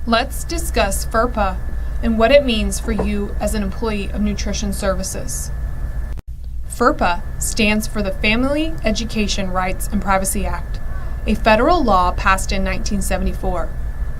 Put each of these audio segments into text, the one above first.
Let's discuss FERPA and what it means for you as an employee of nutrition services. FERPA stands for the Family Education Rights and Privacy Act, a federal law passed in 1974.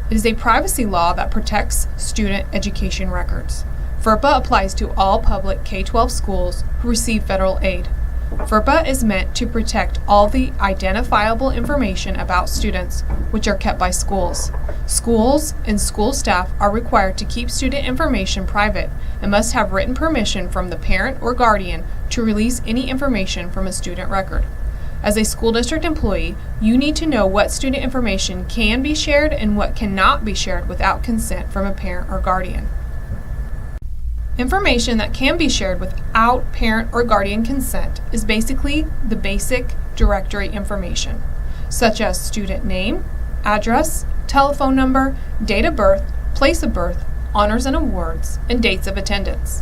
It is a privacy law that protects student education records. FERPA applies to all public K-12 schools who receive federal aid. FERPA is meant to protect all the identifiable information about students which are kept by schools. Schools and school staff are required to keep student information private and must have written permission from the parent or guardian to release any information from a student record. As a school district employee, you need to know what student information can be shared and what cannot be shared without consent from a parent or guardian. Information that can be shared without parent or guardian consent is basically the basic directory information, such as student name, address, telephone number, date of birth, place of birth, honors and awards, and dates of attendance.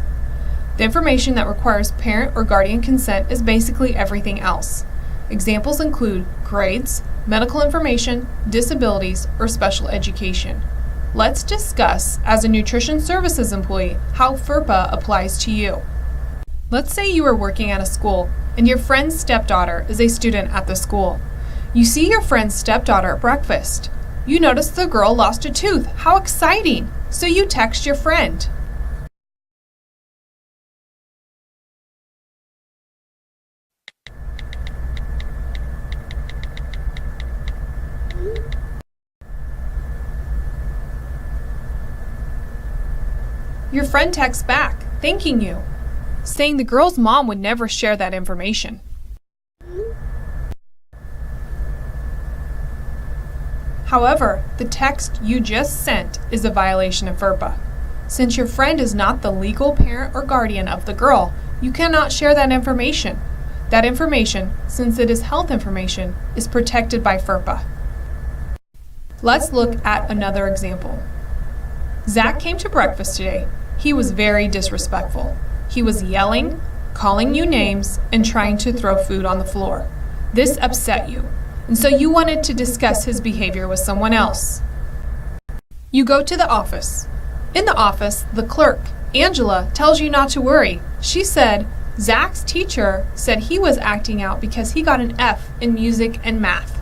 The information that requires parent or guardian consent is basically everything else. Examples include grades, medical information, disabilities, or special education. Let's discuss, as a nutrition services employee, how FERPA applies to you. Let's say you are working at a school and your friend's stepdaughter is a student at the school. You see your friend's stepdaughter at breakfast. You notice the girl lost a tooth. How exciting! So you text your friend. Your friend texts back, thanking you, saying the girl's mom would never share that information. However, the text you just sent is a violation of FERPA. Since your friend is not the legal parent or guardian of the girl, you cannot share that information. That information, since it is health information, is protected by FERPA. Let's look at another example. Zach came to breakfast today. He was very disrespectful. He was yelling, calling you names, and trying to throw food on the floor. This upset you, and so you wanted to discuss his behavior with someone else. You go to the office. In the office, the clerk, Angela, tells you not to worry. She said, Zach's teacher said he was acting out because he got an F in music and math.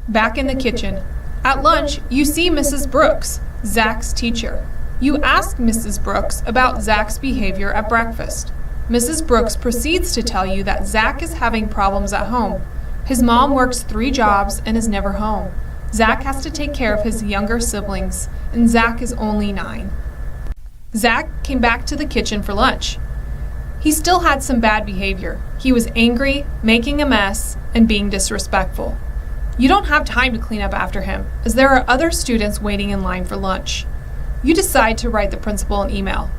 Back in the kitchen. At lunch, you see Mrs. Brooks, Zach's teacher. You ask Mrs. Brooks about Zach's behavior at breakfast. Mrs. Brooks proceeds to tell you that Zach is having problems at home. His mom works 3 jobs and is never home. Zach has to take care of his younger siblings, and Zach is only 9. Zach came back to the kitchen for lunch. He still had some bad behavior. He was angry, making a mess, and being disrespectful. You don't have time to clean up after him, as there are other students waiting in line for lunch. You decide to write the principal an email.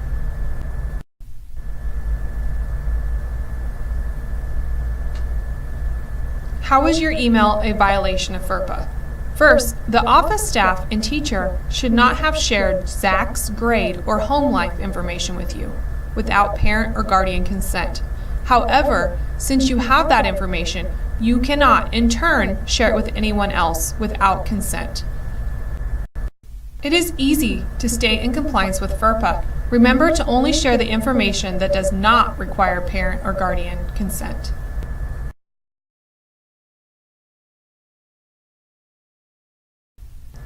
How is your email a violation of FERPA? First, the office staff and teacher should not have shared Zach's grade or home life information with you without parent or guardian consent. However, since you have that information, you cannot, in turn, share it with anyone else without consent. It is easy to stay in compliance with FERPA. Remember to only share the information that does not require parent or guardian consent.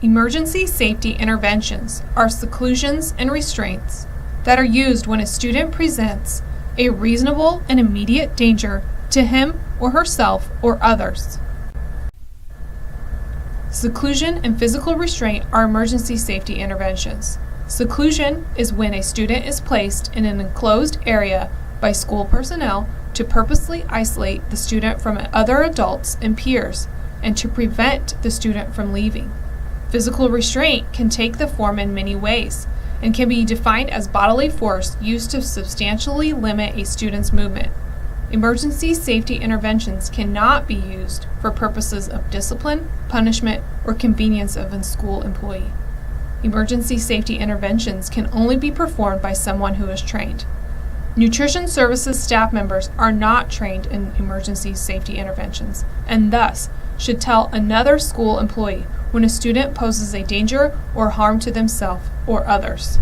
Emergency safety interventions are seclusions and restraints that are used when a student presents a reasonable and immediate danger to him or herself or others. Seclusion and physical restraint are emergency safety interventions. Seclusion is when a student is placed in an enclosed area by school personnel to purposely isolate the student from other adults and peers and to prevent the student from leaving. Physical restraint can take the form in many ways and can be defined as bodily force used to substantially limit a student's movement. Emergency safety interventions cannot be used for purposes of discipline, punishment, or convenience of a school employee. Emergency safety interventions can only be performed by someone who is trained. Nutrition services staff members are not trained in emergency safety interventions and thus should tell another school employee when a student poses a danger or harm to themselves or others.